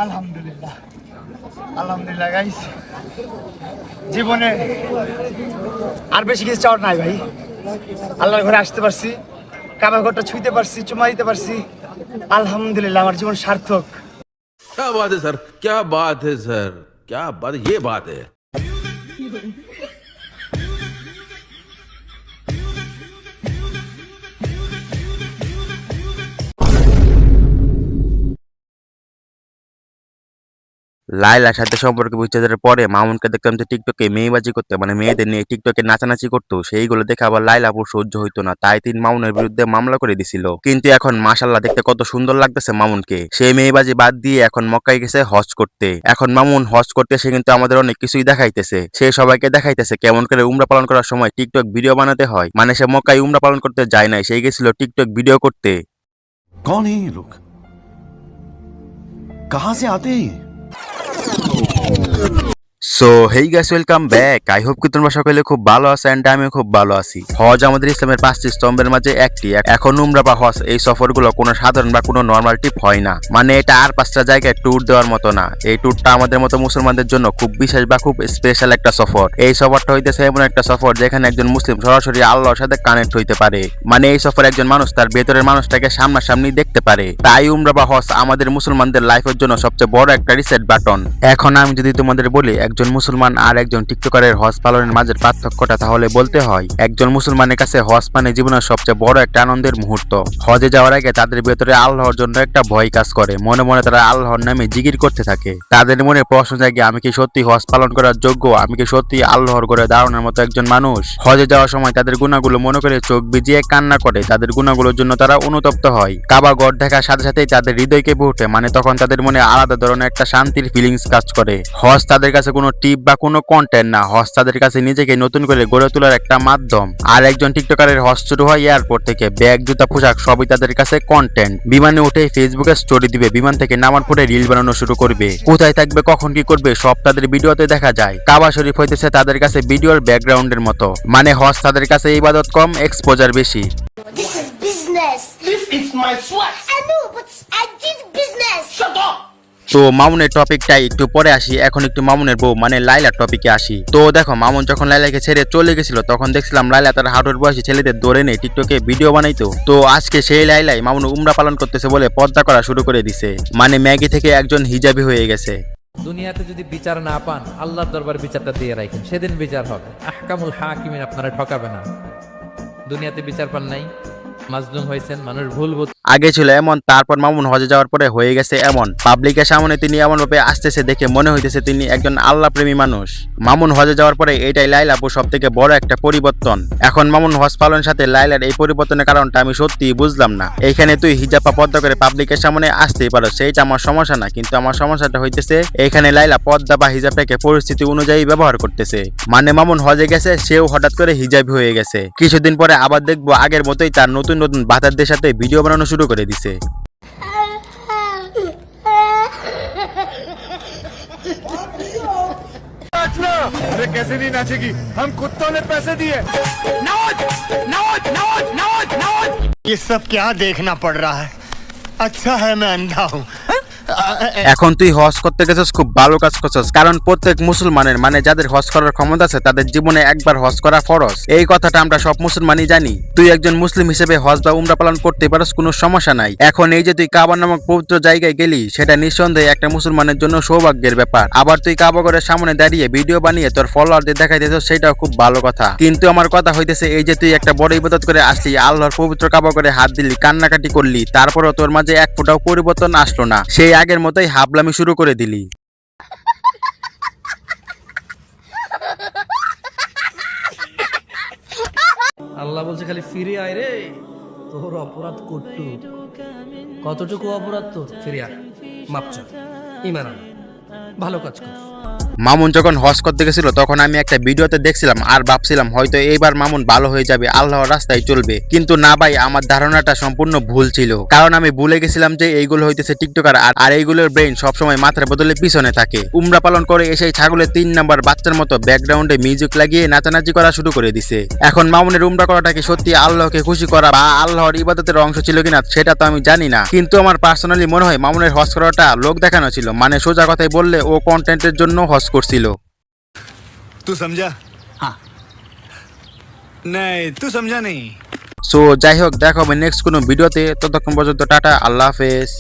আলহামদুলিল্লাহ, আলহামদুলিল্লাহ গাইস, জীবনে আর বেশি কিছু চাওয়ার নাই ভাই। আল্লাহর ঘরে আসতে পারছি, কাবা ঘরটা ছুঁইতে পারছি, চুমা দিতে পারছি, আলহামদুলিল্লাহ, আমার জীবন সার্থক। क्या बात है सर, क्या बात है सर, क्या बात, ये बात है। লাইলার সাথে সম্পর্ক বিচ্ছেদের পরে মামুনকে দেখতাম যে টিকটকে মেয়েবাজি করতে, মানে মেয়েদের নিয়ে টিকটকে নাচানাচি করতো। সেইগুলো দেখে আবার লাইলা আপুর সহ্য হইতো না, তাই তিনি মামুনের বিরুদ্ধে মামলা করে দিছিল। কিন্তু এখন মাশাল্লাহ দেখতে কত সুন্দর লাগতেছে মামুনকে। সেই মেয়েবাজি বাদ দিয়ে এখন মক্কায় গেছে হজ করতে। এখন মামুন হজ করতে সে কিন্তু আমাদের অনেক কিছুই দেখাইতেছে। সে সবাইকে দেখাইতেছে কেমন করে উমরা পালন করার সময় টিকটক ভিডিও বানাতে হয়। মানে সে মক্কায় উমরা পালন করতে যায় নাই, সে গেছিল টিকটক ভিডিও করতে। कौन है ये लोग, कहां से आते हैं? So hey guys, welcome back. I hope কি তোমরা সকলে খুব ভালো আছো এন্ড আমিও খুব ভালো আছি। হজ আমাদের ইসলামের 5টি স্তম্ভের মাঝে একটি। এখন উমরা বা হজ এই সফরগুলো কোনো সাধারণ বা কোনো নর্মাল ট্রিপ হয় না। মানে এটা আর 5টা জায়গায় ট্যুর দেওয়ার মতো না। এই ট্যুরটা আমাদের মতো মুসলমানদের জন্য খুব বিশেষ বা খুব স্পেশাল একটা সফর। এই সফরটা হইতেছে এমন একটা সফর যেখানে একজন মুসলিম সরাসরি আল্লাহর সাথে কানেক্ট হইতে পারে। মানে এই সফরে একজন মানুষ তার ভেতরের মানুষটাকে সামনাসামনি দেখতে পারে। তাই উমরা বা হজ আমাদের মুসলমানদের লাইফের জন্য সবচেয়ে বড় একটা রিসেট বাটন। এখন আমি যদি তোমাদের বলি একজন মুসলমান আর একজন টিকটকারের হজ পালনের মাঝের পার্থক্যটা, তাহলে বলতে হয় একজন মুসলমানের কাছে হজ মানে জীবনের সবচেয়ে বড় একটা আনন্দের মুহূর্ত। হজে যাওয়ার আগে তাদের ভেতরে আল্লাহর জন্য একটা ভয় কাজ করে। মনে মনে তারা আল্লাহর নামে জিকির করতে থাকে। তাদের মনে প্রশ্ন জাগে, আমি কি সত্যি হজ পালন করার যোগ্য? আমি কি সত্যি আল্লাহর ঘরে দাঁড়ানোর মতো একজন মানুষ? হজে যাওয়ার সময় তাদের গুনাহগুলো মনে করে চোখ ভিজিয়ে কান্না করে। তাদের গুনাহগুলোর জন্য তারা অনুতপ্ত হয়। কাবা ঘর দেখার সাথে সাথেই তাদের হৃদয় কেঁপে ওঠে। মানে তখন তাদের মনে আলাদা ধরনের একটা শান্তির ফিলিংস কাজ করে। হজ তাদের কাছে কোনো টিপ বা কোনো কন্টেন্ট না, হজ তাদের কাছে নিজেকে নতুন করে গড়ে তোলার একটা মাধ্যম। আর একজন টিকটকারের হজ শুরু হয় এয়ারপোর্ট থেকে। ব্যাগ, জুতা, পোশাক সবই তাদের কাছে কন্টেন্ট। বিমানে উঠে ফেসবুকে স্টোরি দিবে, বিমান থেকে নামার পরে রিল বানানো শুরু করবে। কোথায় থাকবে, কখন কি করবে সব তাদের ভিডিওতে দেখা যায়। কাবা শরীফ হইতেছে তাদের কাছে ভিডিওর ব্যাকগ্রাউন্ডের মতো। মানে হজ তাদের কাছে ইবাদত কম, এক্সপোজার বেশি। This is business. This is my sweat. I know, but I did business. Shut up. তো মামুনের টপিকটাই একটু পরে আসি, এখন একটু মামুনের বউ মানে লাইলার টপিকে আসি। তো দেখো, মামুন যখন লাইলাকে ছেড়ে চলে গেছিল তখন দেখছিলাম লাইলা তার হাঁটুর বয়সী ছেলেদের ধরে নেই টিকটকে ভিডিও বানাইতো। তো আজকে সেই লাইলাই মামুন উমরা পালন করতেছে বলে পর্দা করা শুরু করে দিছে। মানে ম্যাগি থেকে একজন হিজাবি হয়ে গেছে। দুনিয়াতে যদি বিচার না পান, আল্লাহর দরবার বিচারটা দিয়ে রাখেন, সেদিন বিচার হবে। আহকামুল হাকিমিন আপনারা ঠকাবে না। দুনিয়াতে বিচার পান নাই, মাজলুম হয়েছেন, মানুষ ভুল আগে ছিল এমন, তারপর মামুন হজে যাওয়ার পরে হয়ে গেছে এমন। পাবলিকের সামনে তিনি এমন ভাবে আসতেছে দেখে মনে হইতেছে তিনি একজন আল্লাহ প্রেমী মানুষ। মামুন হজে যাওয়ার পরে এটাই লাইলা আপুর সব থেকে বড় একটা পরিবর্তন। এখন মামুন হজ পালনের সাথে লাইলার এই পরিবর্তনের কারণটা আমি সত্যি বুঝলাম না। এইখানে তুই হিজাব পর্দা করে পাবলিকের সামনে আসতেই পারো, সেইটা আমার সমস্যা না, কিন্তু আমার সমস্যাটা হইতেছে এখানে লাইলা পর্দা বা হিজাবটাকে পরিস্থিতি অনুযায়ী ব্যবহার করতেছে। মানে মামুন হজে গেছে, সেও হঠাৎ করে হিজাবি হয়ে গেছে। কিছুদিন পরে আবার দেখবো আগের মতোই তার নতুন নতুন বাধারদের সাথে ভিডিও বানানো শুরু করে দিছে। अरे कैसे नहीं नाचेगी, हम कुत्तों ने पैसे दिए। ये सब क्या देखना पड़ रहा है? अच्छा है मैं अंधा हूँ। এখন তুই হজ করতে গেছিস, খুব ভালো কাজ করছিস। কারণ প্রত্যেক মুসলমানের, মানে যাদের হজ করার ক্ষমতা আছে, তাদের জীবনে একবার হজ করা ফরজ। এই কথাটা আমরা সব মুসলমানই জানি। তুই একজন মুসলিম হিসেবে হজ বা উমরা পালন করতে পারস, কোনো সমস্যা নাই। এখন এই যে তুই কাবা নামক পবিত্র জায়গায় গেলি, সেটা নিঃসন্দেহে একটা মুসলমানের জন্য সৌভাগ্যের ব্যাপার। আবার তুই কাবা ঘরের সামনে দাঁড়িয়ে ভিডিও বানিয়ে তোর ফলোয়ারদের দেখাইতেছ, সেটাও খুব ভালো কথা। কিন্তু আমার কথা হইতেছে এই যে তুই একটা বড় ইবাদত করে আসলি, আল্লাহর পবিত্র কাবা ঘরে হাত দিলি, কান্নাকাটি করলি, তারপরও তোর মাঝে এক ফোঁটাও পরিবর্তন আসলো না। সেই আগের মতোই হাবলামি শুরু করে দিলি। আল্লাহ বলছে খালি ফিরে আয় রে, তোর অপরাধ করতু। কতটুকু অপরাধ তোর? ফিরে আয়, মাপ চা, ইমান আন, ভালো কাজ কর। মামুন যখন হজ করতে গেছিল তখন আমি একটা ভিডিওতে দেখছিলাম আর ভাবছিলাম হয়তো এইবার মামুন ভালো হয়ে যাবে, আল্লাহর রাস্তায় চলবে। কিন্তু না ভাই, আমার ধারণাটা সম্পূর্ণ ভুল ছিল, কারণ আমি ভুলে গেছিলাম যে এইগুলো হইতেছে টিকটকার আর এইগুলোর ব্রেইন সবসময় মাথার বদলে পিছনে থাকে। উমরা পালন করে এসে ছাগলের 3 নাম্বার বাচ্চার মতো ব্যাকগ্রাউন্ডে মিউজিক লাগিয়ে নাচানাচি করা শুরু করে দিছে। এখন মামুনের উমরা করাটা কি সত্যি আল্লাহকে খুশি করা বা আল্লাহর ইবাদতের অংশ ছিল কিনা সেটা তো আমি জানি না, কিন্তু আমার পার্সোনালি মনে হয় মামুনের হজ করাটা লোক দেখানো ছিল, মানে সোজা কথাই বললে ও কন্টেন্টের জন্য হজ করছিল। तू समझा? हाँ नहीं तू समझा नहीं। সো যাই হোক, দেখা হবে নেক্সট কোনো ভিডিওতে, ততক্ষণ পর্যন্ত টাটা, আল্লাহ হাফেজ।